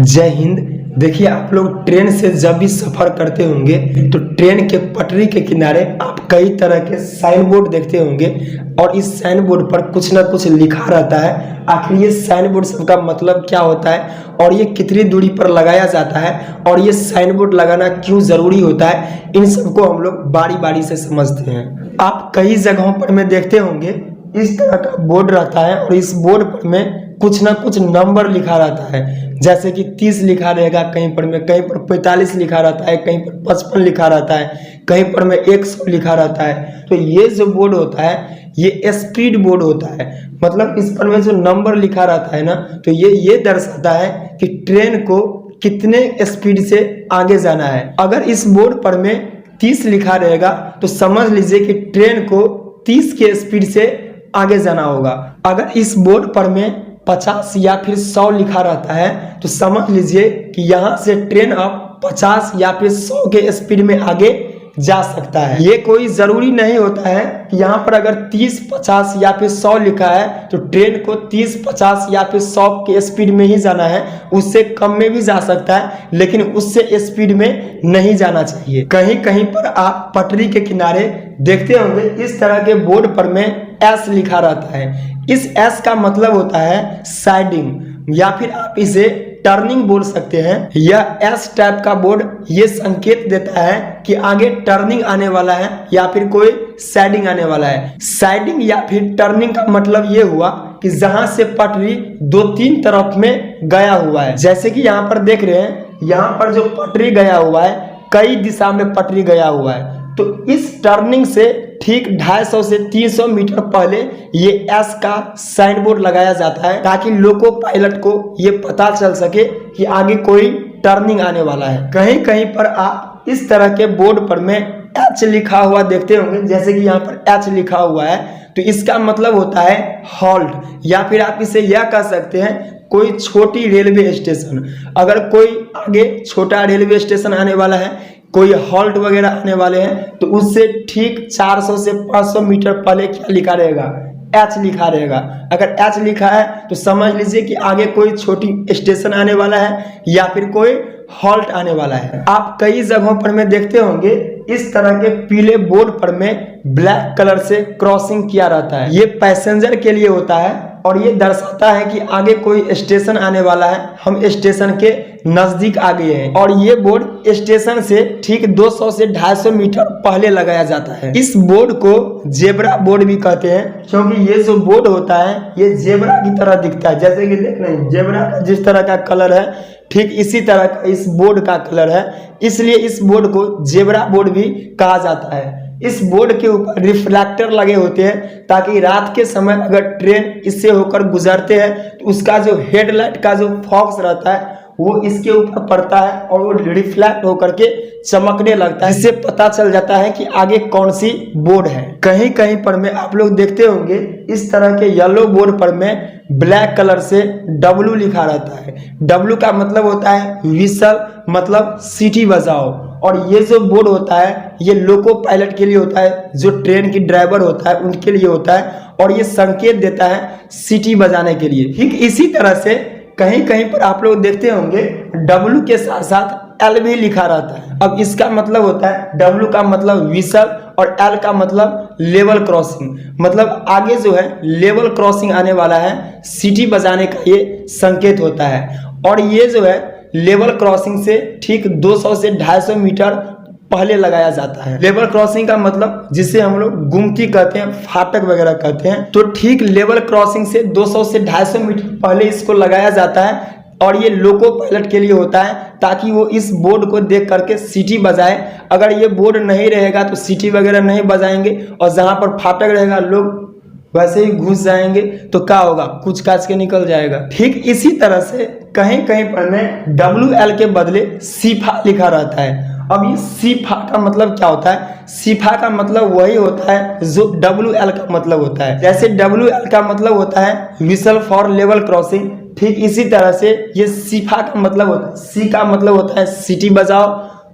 जय हिंद। देखिए, आप लोग ट्रेन से जब भी सफर करते होंगे तो ट्रेन के पटरी के किनारे आप कई तरह के साइन बोर्ड देखते होंगे और इस साइन बोर्ड पर कुछ ना कुछ लिखा रहता है। आखिर ये साइन बोर्ड सबका मतलब क्या होता है और ये कितनी दूरी पर लगाया जाता है और ये साइन बोर्ड लगाना क्यों जरूरी होता है, इन सबको हम लोग बारी बारी से समझते हैं। आप कई जगहों पर में देखते होंगे इस तरह का बोर्ड रहता है और इस बोर्ड पर में कुछ ना कुछ नंबर लिखा रहता है, जैसे कि 30 लिखा रहेगा कहीं पर में, कहीं पर 45 लिखा रहता है, कहीं पर 55 लिखा रहता है, कहीं पर में 100 लिखा रहता है। तो ये जो बोर्ड होता है ये स्पीड बोर्ड होता है। मतलब इस पर में जो नंबर लिखा रहता है ना, तो ये दर्शाता है कि ट्रेन को कितने स्पीड से आगे जाना है। अगर इस बोर्ड पर में 30 लिखा रहेगा तो समझ लीजिए कि ट्रेन को 30 के स्पीड से आगे जाना होगा। अगर इस बोर्ड पर में 50 या फिर 100 लिखा रहता है तो समझ लीजिए कि यहाँ से ट्रेन अब 50 या फिर 100 के स्पीड में आगे जा सकता है। ये कोई जरूरी नहीं होता है कि यहाँ पर अगर 30, 50 या फिर 100 लिखा है तो ट्रेन को 30, 50 या फिर 100 के स्पीड में ही जाना है। उससे कम में भी जा सकता है, लेकिन उससे स्पीड में नहीं जाना चाहिए। कहीं कहीं पर आप पटरी के किनारे देखते होंगे इस तरह के बोर्ड पर में एस लिखा रहता है। इस एस का मतलब होता है साइडिंग या फिर आप इसे टर्निंग बोल सकते हैं। यह एस टाइप का बोर्ड ये संकेत देता है कि आगे टर्निंग आने वाला है या फिर कोई साइडिंग आने वाला है। साइडिंग या फिर टर्निंग का मतलब ये हुआ कि जहां से पटरी 2-3 तरफ में गया हुआ है। जैसे कि यहाँ पर देख रहे हैं, यहाँ पर जो पटरी गया हुआ है कई दिशा में पटरी गया हुआ है, तो इस टर्निंग से ठीक 250 से 300 मीटर पहले ये एस का साइन बोर्ड लगाया जाता है ताकि लोको पायलट को ये पता चल सके कि आगे कोई टर्निंग आने वाला है। कहीं कहीं पर आप इस तरह के बोर्ड पर में एच लिखा हुआ देखते होंगे, जैसे कि यहाँ पर एच लिखा हुआ है तो इसका मतलब होता है हॉल्ट, या फिर आप इसे यह कह सकते हैं कोई छोटी रेलवे स्टेशन। अगर कोई आगे छोटा रेलवे स्टेशन आने वाला है, कोई हॉल्ट वगैरह आने वाले हैं, तो उससे ठीक 400 से 500 मीटर पहले क्या लिखा रहेगा, एच लिखा रहेगा। अगर एच लिखा है तो समझ लीजिए कि आगे कोई छोटी स्टेशन आने वाला है या फिर कोई हॉल्ट आने वाला है। आप कई जगहों पर में देखते होंगे इस तरह के पीले बोर्ड पर में ब्लैक कलर से क्रॉसिंग किया रहता है। ये पैसेंजर के लिए होता है और ये दर्शाता है कि आगे कोई स्टेशन आने वाला है, हम स्टेशन के नजदीक आ गए हैं। और ये बोर्ड स्टेशन से ठीक 200 से 250 मीटर पहले लगाया जाता है। इस बोर्ड को जेब्रा बोर्ड भी कहते हैं, क्योंकि ये जो बोर्ड होता है ये जेब्रा की तरह दिखता है। जैसे कि देख रहे हैं जेब्रा का जिस तरह का कलर है, ठीक इसी तरह का इस बोर्ड का कलर है, इसलिए इस बोर्ड को जेब्रा बोर्ड भी कहा जाता है। इस बोर्ड के ऊपर रिफ्लेक्टर लगे होते हैं ताकि रात के समय अगर ट्रेन इससे होकर गुजरते हैं तो उसका जो हेडलाइट का जो फॉक्स रहता है वो इसके ऊपर पड़ता है और वो रिफ्लेक्ट होकर के चमकने लगता है। इससे पता चल जाता है कि आगे कौन सी बोर्ड है। कहीं कहीं पर में आप लोग देखते होंगे इस तरह के येलो बोर्ड पर में ब्लैक कलर से W लिखा रहता है। W का मतलब होता है विसल, मतलब सीटी बजाओ। और ये जो बोर्ड होता है ये लोको पायलट के लिए होता है, जो ट्रेन की ड्राइवर होता है उनके लिए होता है, और ये संकेत देता है सीटी बजाने के लिए। ठीक इसी तरह से कहीं कहीं पर आप लोग देखते होंगे W के साथ साथ L भी लिखा रहता है। अब इसका मतलब होता है W का मतलब विसल और L का मतलब लेवल क्रॉसिंग, मतलब आगे जो है लेवल क्रॉसिंग आने वाला है, सीटी बजाने का ये संकेत होता है। और ये जो है लेवल क्रॉसिंग से ठीक 200 से 250 मीटर पहले लगाया जाता है। लेवल क्रॉसिंग का मतलब जिसे हम लोग गुमती कहते हैं, फाटक वगैरह कहते हैं, तो ठीक लेवल क्रॉसिंग से 200 से 250 मीटर पहले इसको लगाया जाता है। और ये लोको पायलट के लिए होता है ताकि वो इस बोर्ड को देख करके सीटी बजाए। अगर ये बोर्ड नहीं रहेगा तो सीटी वगैरह नहीं बजाएंगे, और जहाँ पर फाटक रहेगा लोग वैसे ही घुस जाएंगे तो क्या होगा, कुछ काच के निकल जाएगा। ठीक इसी तरह से कहीं कहीं पर में WL के बदले सीफा लिखा रहता है। अब ये सीफा का मतलब क्या होता है, सीफा का मतलब वही होता है जो WL का मतलब होता है। जैसे WL का मतलब होता है विसल फॉर लेवल क्रॉसिंग, ठीक इसी तरह से ये सीफा का मतलब होता है, सी का मतलब होता है सीटी बजाओ,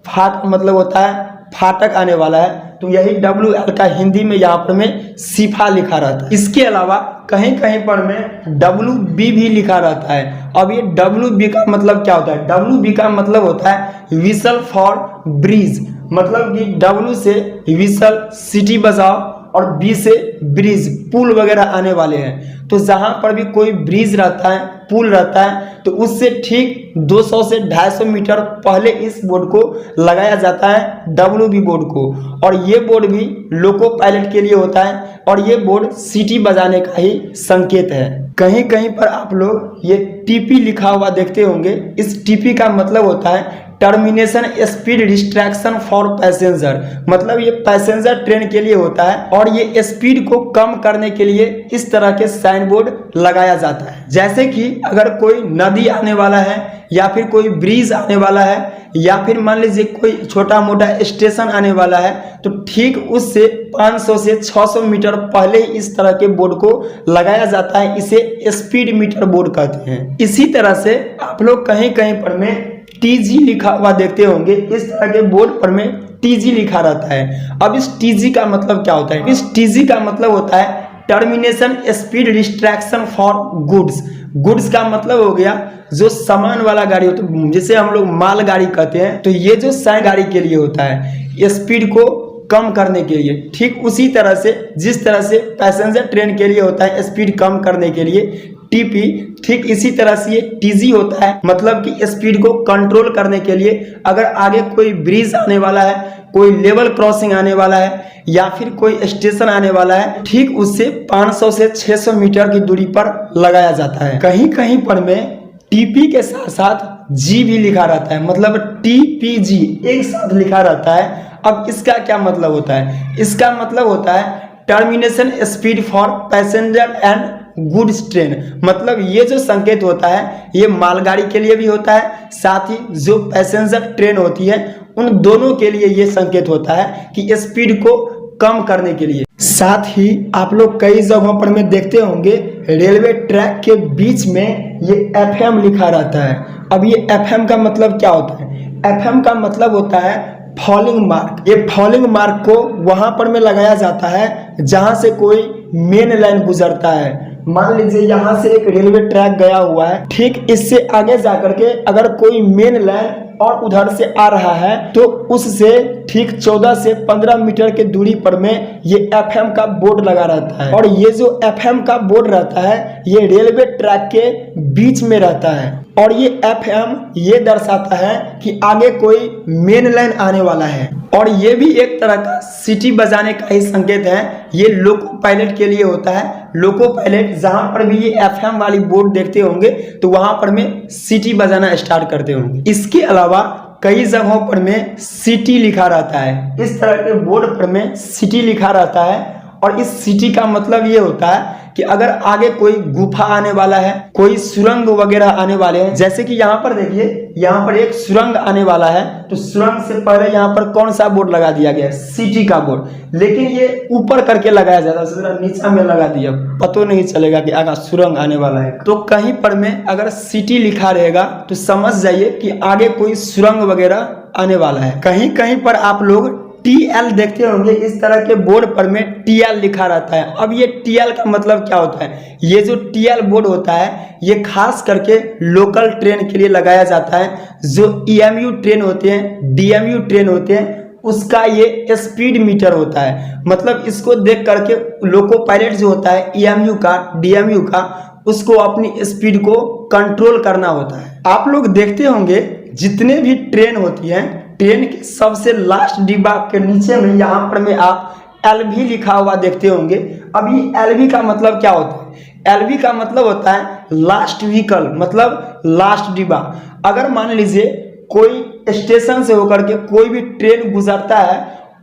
फा का मतलब होता है फाटक आने वाला है, तो यही WL का हिंदी में यहाँ पर में सिफा लिखा रहता है। इसके अलावा कहीं कहीं पर में WB भी लिखा रहता है। अब ये WB का मतलब क्या होता है? WB का मतलब होता है विसल फॉर ब्रिज, मतलब कि W से विसल सिटी बजाओ और B से ब्रिज पुल वगैरह आने वाले हैं। तो जहां पर भी कोई ब्रिज रहता है, पुल रहता है, तो उससे ठीक 200 से 250 मीटर पहले इस बोर्ड को लगाया जाता है, WB बोर्ड को। और ये बोर्ड भी लोको पायलट के लिए होता है और ये बोर्ड सिटी बजाने का ही संकेत है। कहीं कहीं पर आप लोग ये TP लिखा हुआ देखते होंगे। इस TP का मतलब होता है termination speed restriction for passenger, मतलब ये पैसेंजर ट्रेन के लिए होता है और ये स्पीड को कम करने के लिए इस तरह के साइन बोर्ड लगाया जाता है। जैसे कि अगर कोई नदी आने वाला है या फिर कोई ब्रिज आने वाला है या फिर मान लीजिए कोई छोटा मोटा स्टेशन आने वाला है, तो ठीक उससे 500 से 600 मीटर पहले इस तरह के बोर्ड को लगाया जाता है। इसे स्पीड मीटर बोर्ड कहते हैं। इसी तरह से आप लोग कहीं कहीं पर में TG लिखा हुआ देखते होंगे। इस तरह के बोर्ड पर में TG लिखा रहता है। अब इस TG का मतलब क्या होता है? इस TG का मतलब होता है termination speed restriction for goods. Goods का मतलब हो गया जो सामान वाला गाड़ी होता है, जिसे हम लोग माल गाड़ी कहते हैं। तो ये जो सामान गाड़ी के लिए होता है स्पीड को कम करने के लिए, ठीक उसी तरह से जिस तरह से पैसेंजर ट्रेन के लिए होता है स्पीड कम करने के लिए TP, ठीक इसी तरह से ये TG होता है, मतलब कि स्पीड को कंट्रोल करने के लिए। अगर आगे कोई ब्रिज आने वाला है, कोई लेवल क्रॉसिंग आने वाला है या फिर कोई स्टेशन आने वाला है, ठीक उससे 500 से 600 मीटर की दूरी पर लगाया जाता है। कहीं कहीं पर में TP के साथ साथ G भी लिखा रहता है, मतलब TPG एक साथ लिखा रहता है। अब इसका क्या मतलब होता है? इसका मतलब होता है termination speed for passenger and goods train, मतलब ये जो संकेत होता है ये मालगाड़ी के लिए भी होता है, साथ ही जो पैसेंजर ट्रेन होती है उन दोनों के लिए ये संकेत होता है कि स्पीड को कम करने के लिए। साथ ही आप लोग कई जगहों पर में देखते होंगे रेलवे ट्रैक के बीच में ये FM लिखा रहता है। अब ये FM का मतलब क्या होता है? FM का मतलब होता है फॉलिंग मार्क। ये फॉलिंग मार्क को वहां पर में लगाया जाता है जहां से कोई मेन लाइन गुजरता है। मान लीजिए यहाँ से एक रेलवे ट्रैक गया हुआ है, ठीक इससे आगे जाकर के अगर कोई मेन लाइन और उधर से आ रहा है तो उससे ठीक 14 से 15 मीटर के दूरी पर में ये FM का बोर्ड लगा रहता है। और ये जो FM का बोर्ड रहता है ये रेलवे ट्रैक के बीच में रहता है और ये FM ये दर्शाता है कि आगे कोई मेन लाइन आने वाला है। और ये भी एक तरह का सिटी बजाने का ही संकेत है। ये लोको पायलट के लिए होता है। लोको पायलट जहां पर भी ये FM वाली बोर्ड देखते होंगे तो वहां पर में सिटी बजाना स्टार्ट करते होंगे। इसके अलावा कई जगहों पर में सिटी लिखा रहता है। इस तरह के बोर्ड पर में सिटी लिखा रहता है और इस सिटी का मतलब ये होता है कि अगर आगे कोई गुफा आने वाला है, कोई सुरंग वगैरह आने वाले हैं, जैसे कि यहाँ पर देखिए यहाँ पर एक सुरंग आने वाला है, तो सुरंग से पहले यहाँ पर कौन सा बोर्ड लगा दिया गया? सिटी का बोर्ड। लेकिन ये ऊपर करके लगाया जाता है, नीचा में लगा दिया, पता नहीं चलेगा कि आगे सुरंग आने वाला है। तो कहीं पर में अगर सिटी लिखा रहेगा तो समझ जाइए कि आगे कोई सुरंग वगैरह आने वाला है। कहीं कहीं पर आप लोग TL देखते होंगे। इस तरह के बोर्ड पर में TL लिखा रहता है। अब ये TL का मतलब क्या होता है? ये जो TL बोर्ड होता है ये खास करके लोकल ट्रेन के लिए लगाया जाता है। जो EMU ट्रेन होते हैं, DMU ट्रेन होते हैं, उसका ये स्पीड मीटर होता है। मतलब इसको देख करके लोको पायलट जो होता है EMU का, DMU का, उसको अपनी स्पीड को कंट्रोल करना होता है। आप लोग देखते होंगे जितने भी ट्रेन होती हैं, ट्रेन के सबसे लास्ट डिब्बा के नीचे में यहाँ पर में आप LV लिखा हुआ देखते होंगे। अब ये LV का मतलब क्या होता है? LV का मतलब होता है लास्ट व्हीकल, मतलब लास्ट डिब्बा। अगर मान लीजिए कोई स्टेशन से होकर के कोई भी ट्रेन गुजरता है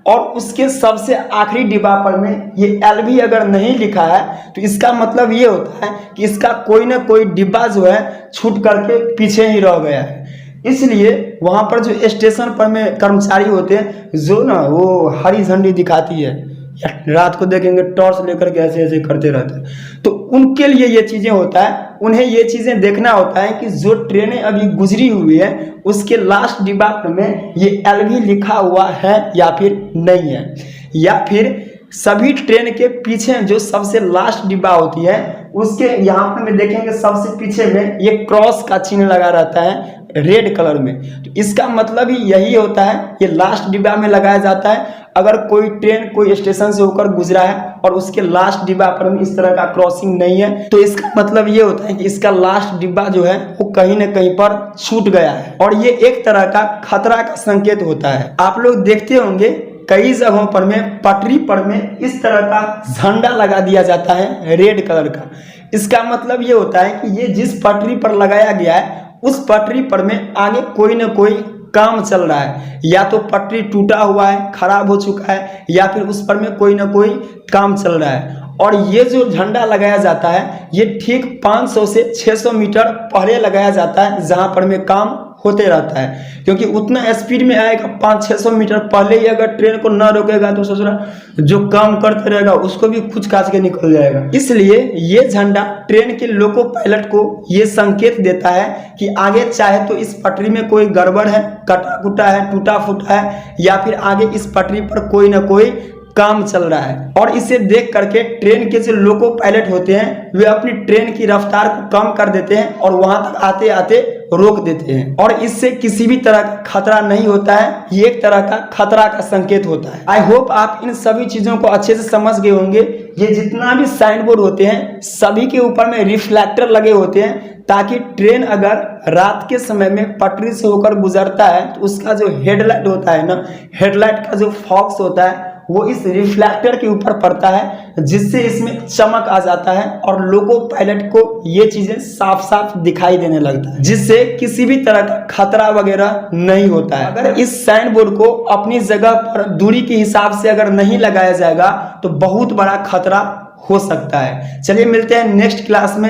और उसके सबसे आखिरी डिब्बा पर में ये LV अगर नहीं लिखा है तो इसका मतलब ये होता है कि इसका कोई ना कोई डिब्बा जो है छूट करके पीछे ही रह गया है। इसलिए वहां पर जो स्टेशन पर में कर्मचारी होते हैं जो ना वो हरी झंडी दिखाती है, या रात को देखेंगे टॉर्च लेकर के ऐसे ऐसे करते रहते हैं, तो उनके लिए ये चीजें होता है, उन्हें ये चीजें देखना होता है कि जो ट्रेनें अभी गुजरी हुई है उसके लास्ट डिब्बा में ये एलवी लिखा हुआ है या फिर नहीं है, या फिर सभी ट्रेन के पीछे जो सबसे लास्ट डिब्बा होती है उसके यहाँ पर में देखेंगे सबसे पीछे में ये क्रॉस का चिन्ह लगा रहता है रेड कलर में। तो इसका मतलब ही यही होता है, ये लास्ट डिब्बा में लगाया जाता है। अगर कोई ट्रेन कोई स्टेशन से होकर गुजरा है और उसके लास्ट डिब्बा पर में इस तरह का क्रॉसिंग नहीं है तो इसका मतलब ये होता है कि इसका लास्ट डिब्बा जो है वो कहीं ना कहीं पर छूट गया है और ये एक तरह का खतरा का संकेत होता है। आप लोग देखते होंगे कई जगहों पर में पटरी पर में इस तरह का झंडा लगा दिया जाता है रेड कलर का। इसका मतलब ये होता है कि ये जिस पटरी पर लगाया गया है उस पटरी पर में आगे कोई ना कोई काम चल रहा है, या तो पटरी टूटा हुआ है, खराब हो चुका है, या फिर उस पर में कोई ना कोई काम चल रहा है। और ये जो झंडा लगाया जाता है ये ठीक 500 से 600 मीटर पहले लगाया जाता है जहां पर में काम होते रहता है, क्योंकि उतना स्पीड में आएगा 500-600 मीटर पहले ही अगर ट्रेन को ना रोकेगा तो सोच रहा जो काम करते रहेगा उसको भी कुछ काट के निकल जाएगा। इसलिए ये झंडा ट्रेन के लोको पायलट को ये संकेत देता है कि आगे चाहे तो इस पटरी में कोई गड़बड़ है, कटा कुटा है, टूटा फूटा है, या फिर आगे इस पटरी पर कोई ना कोई काम चल रहा है। और इसे देख करके ट्रेन के जो लोको पायलट होते हैं वे अपनी ट्रेन की रफ्तार को कम कर देते हैं और वहां तक आते आते रोक देते हैं, और इससे किसी भी तरह का खतरा नहीं होता है, ये एक तरह का खतरा का संकेत होता है। आई होप आप इन सभी चीजों को अच्छे से समझ गए होंगे। ये जितना भी साइन बोर्ड होते हैं सभी के ऊपर में रिफ्लेक्टर लगे होते हैं ताकि ट्रेन अगर रात के समय में पटरी से होकर गुजरता है तो उसका जो हेडलाइट होता है ना, हेडलाइट का जो फॉक्स होता है वो इस रिफ्लेक्टर के ऊपर पड़ता है, जिससे इसमें चमक आ जाता है और लोको पायलट को ये चीजें साफ साफ दिखाई देने लगता है, जिससे किसी भी तरह का खतरा वगैरह नहीं होता है। अगर इस साइन बोर्ड को अपनी जगह पर दूरी के हिसाब से अगर नहीं लगाया जाएगा तो बहुत बड़ा खतरा हो सकता है। चलिए मिलते हैं नेक्स्ट क्लास में।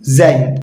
जय हिंद।